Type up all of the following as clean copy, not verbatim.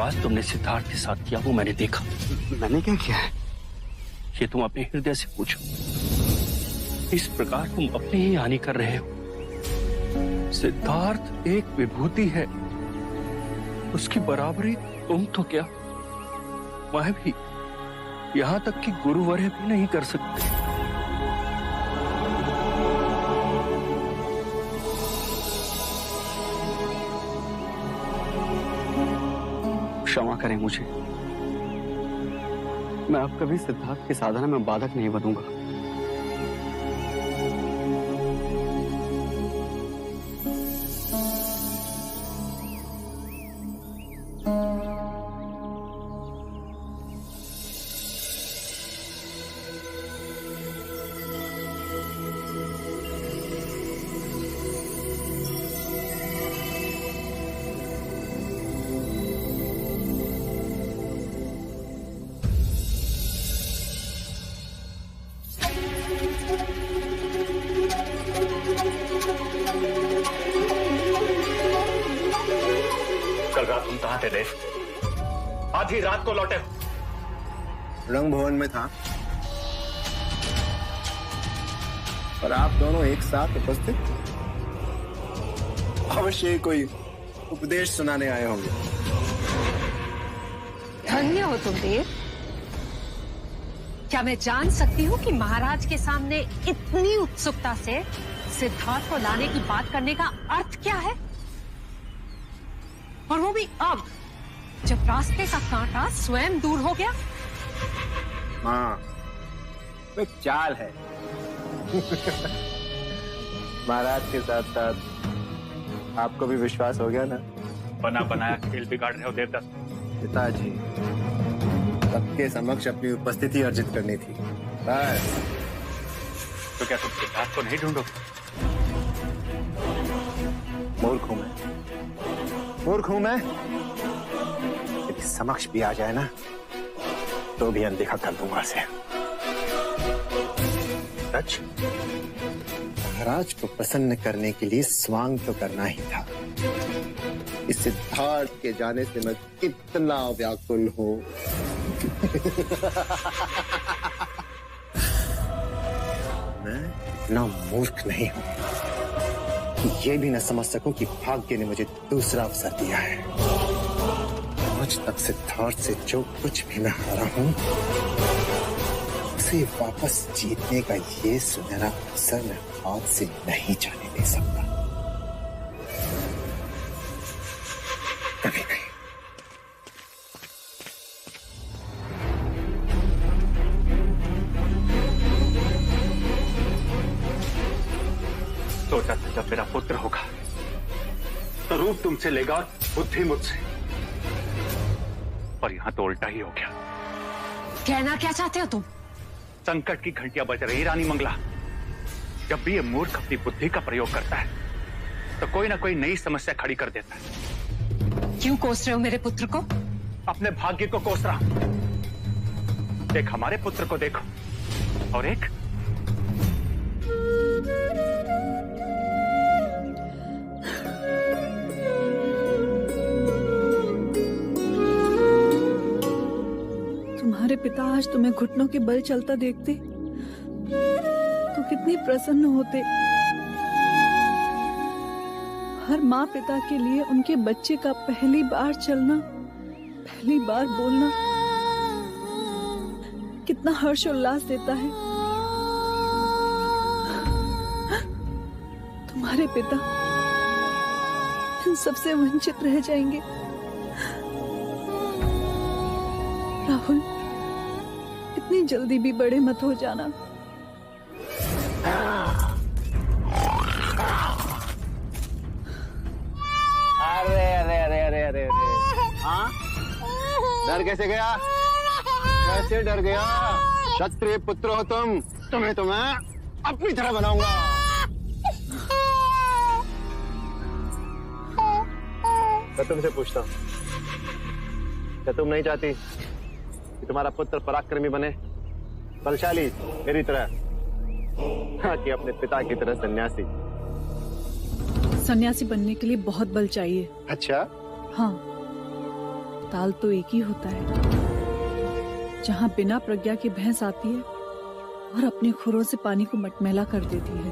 आज तुमने सिद्धार्थ के साथ किया वो मैंने देखा। मैंने क्या किया है? ये तुम अपने हृदय से पूछो। इस प्रकार तुम अपनी ही हानि कर रहे हो। सिद्धार्थ एक विभूति है, उसकी बराबरी तुम तो क्या, मैं भी, यहां तक कि गुरुवर्य भी नहीं कर सकते। क्षमा करें मुझे, मैं अब कभी सिद्धार्थ की साधना में बाधक नहीं बनूंगा। कल रात तुम कहां थे देव? आज ही रात को लौटे हो? रंग भवन में था, पर आप दोनों एक साथ उपस्थित, अवश्य कोई उपदेश सुनाने आए होंगे। धन्य हो तुम देव। क्या मैं जान सकती हूँ कि महाराज के सामने इतनी उत्सुकता से सिद्धार्थ को लाने की बात करने का अर्थ क्या है? और वो भी अब, जब रास्ते का कांटा स्वयं दूर हो गया। हाँ, वो एक चाल है। महाराज के साथ साथ आपको भी विश्वास हो गया ना? बना बनाया खेल बिगाड़ रहे हो देवदत्त। पिताजी, सबके समक्ष अपनी उपस्थिति अर्जित करनी थी, बस। तो क्या तुम सिद्धार्थ को नहीं ढूंढोगे? मूर्ख हूं मैं। यदि समक्ष भी आ जाए ना, तो भी अनदेखा कर दूंगा उसे। सच, महाराज को प्रसन्न करने के लिए स्वांग तो करना ही था। इस सिद्धार्थ के जाने से मैं कितना व्याकुल हूं। मैं इतना मूर्ख नहीं हूं कि ये भी न समझ सकूं कि भाग्य ने मुझे दूसरा अवसर दिया है। आज तक सिद्धार्थ से जो कुछ भी मैं हारा हूं, उसे वापस जीतने का ये सुनहरा अवसर मैं हाथ से नहीं जाने दे सकता, कभी नहीं। सोचा था जब मेरा पुत्र होगा तो रूप तुमसे लेगा और बुद्धि मुझसे, पर यहां तो उल्टा ही हो गया। कहना क्या चाहते हो तुम? संकट की घंटियां बज रही रानी मंगला। जब भी ये मूर्ख अपनी बुद्धि का प्रयोग करता है तो कोई ना कोई नई समस्या खड़ी कर देता है। क्यों कोस रहे हो मेरे पुत्र को? अपने भाग्य को कोस रहा। एक हमारे पुत्र को देखो और एक तुम्हारे पिता आज तुम्हें घुटनों के बल चलता देखते तो कितनी प्रसन्न होते। हर माँ पिता के लिए उनके बच्चे का पहली बार चलना, पहली बार बोलना कितना हर्ष उल्लास देता है। तुम्हारे पिता इन सबसे वंचित रह जाएंगे। राहुल, इतनी जल्दी भी बड़े मत हो जाना। अरे अरे अरे अरे अरे अरे, हाँ, डर कैसे गया? कैसे डर गया? क्षत्रिय पुत्र हो तुम, तुम्हें तो मैं अपनी तरह बनाऊंगा। मैं तुमसे पूछता हूँ, क्या तुम नहीं चाहती कि तुम्हारा पुत्र पराक्रमी बने, बलशाली मेरी तरह, हाँ, कि अपने पिता की तरह सन्यासी? सन्यासी बनने के लिए बहुत बल चाहिए। अच्छा? हाँ, ताल तो एक ही होता है, जहाँ बिना प्रज्ञा की भैंस आती है और अपने खुरों से पानी को मटमैला कर देती है,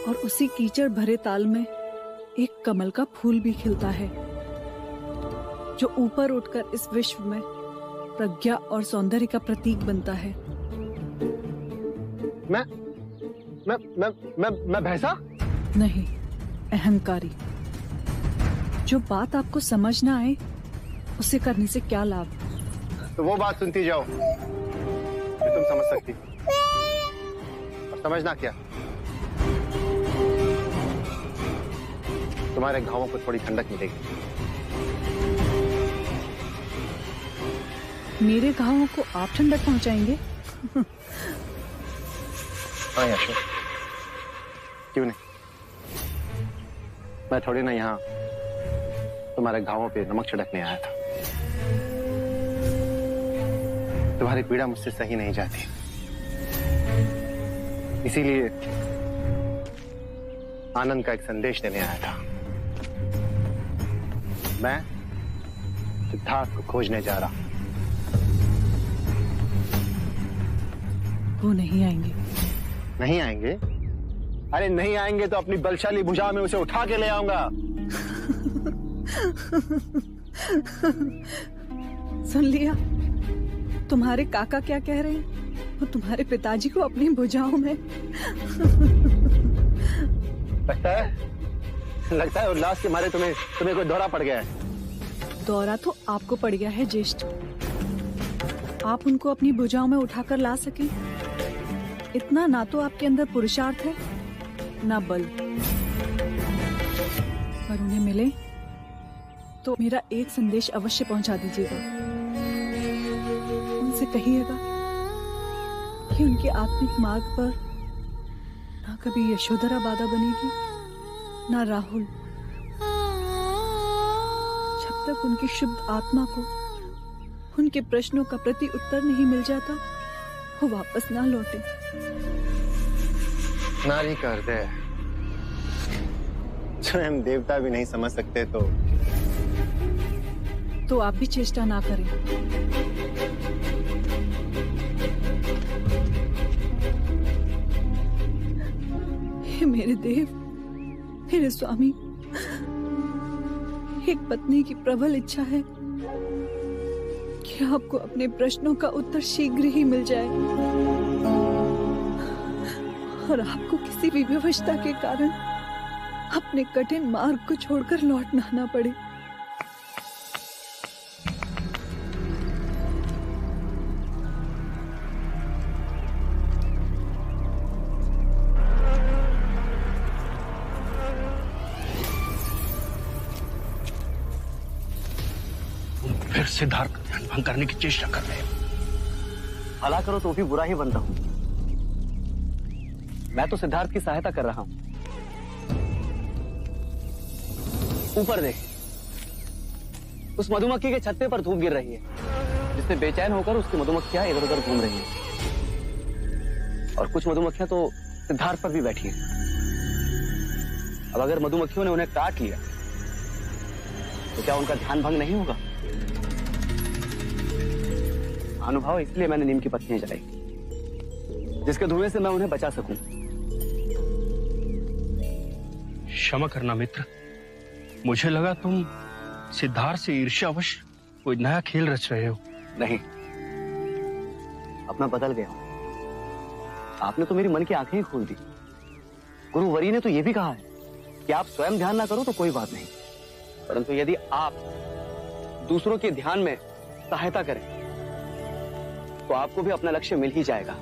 और उसी कीचड़ भरे ताल में एक कमल का फूल भी खिलता है, जो ऊपर उठकर इस विश्व में प्रज्ञा और सौंदर्य का प्रतीक बनता है। मैं भैंसा? नहीं, अहंकारी। जो बात आपको समझ ना आए उसे करने से क्या लाभ। तो वो बात सुनती जाओ कि तुम समझ सकती, और समझना क्या, तुम्हारे घावों को थोड़ी ठंडक मिलेगी। मेरे घावों को आप ठंडक पहुंचाएंगे? हाँ यशो, क्यों नहीं। मैं थोड़ी ना यहाँ तुम्हारे घावों पे नमक छिड़कने आया था। तुम्हारी पीड़ा मुझसे सही नहीं जाती, इसीलिए आनंद का एक संदेश देने आया था। मैं सिद्धार्थ को खोजने जा रहा हूं। वो नहीं आएंगे। नहीं आएंगे? अरे नहीं आएंगे तो अपनी बलशाली भुजा में उसे उठा के ले आऊंगा। सुन लिया? तुम्हारे काका क्या कह रहे हैं? वो तुम्हारे पिताजी को अपनी भुजाओं में लगता है उल्लास के मारे तुम्हें कोई दौरा पड़ गया है। दौरा तो आपको पड़ गया है ज्येष्ठ। आप उनको अपनी भुजाओं में उठाकर ला सके, इतना ना तो आपके अंदर पुरुषार्थ है ना बल। पर उन्हें मिले तो मेरा एक संदेश अवश्य पहुंचा दीजिएगा। उनसे कहिएगा कि उनके आत्मिक मार्ग पर ना कभी यशोधरा बाधा बनेगी ना राहुल। जब तक उनकी शुद्ध आत्मा को उनके प्रश्नों का प्रति उत्तर नहीं मिल जाता, वो वापस ना लौटे। नारी का हृदय स्वयं देवता भी नहीं समझ सकते तो आप भी चेष्टा ना करें। हे मेरे देव, मेरे स्वामी, एक पत्नी की प्रबल इच्छा है कि आपको अपने प्रश्नों का उत्तर शीघ्र ही मिल जाए और आपको किसी भी विवशता के कारण अपने कठिन मार्ग को छोड़कर लौटना ना पड़े। फिर सिद्धार्थ का ध्यान भंग करने की चेष्टा कर रहे हैं। भला करो तो भी बुरा ही बन रहा हूं। मैं तो सिद्धार्थ की सहायता कर रहा हूं। ऊपर देख, उस मधुमक्खी के छत्ते पर धूप गिर रही है, जिससे बेचैन होकर उसकी मधुमक्खियां इधर उधर घूम रही हैं। और कुछ मधुमक्खियां तो सिद्धार्थ पर भी बैठी हैं। अब अगर मधुमक्खियों ने उन्हें काट लिया तो क्या उनका ध्यान भंग नहीं होगा? अनुभव, इसलिए मैंने नीम की पत्तियां जलाई, जिसके धुएं से मैं उन्हें बचा सकूं। क्षमा करना मित्र, मुझे लगा तुम सिद्धार्थ से ईर्ष्यावश कोई नया खेल रच रहे हो। नहीं, अब मैं बदल गया हूं। आपने तो मेरी मन की आंखें ही खोल दी। गुरुवरी ने तो यह भी कहा है कि आप स्वयं ध्यान ना करो तो कोई बात नहीं, परंतु यदि आप दूसरों के ध्यान में सहायता करें तो आपको भी अपना लक्ष्य मिल ही जाएगा।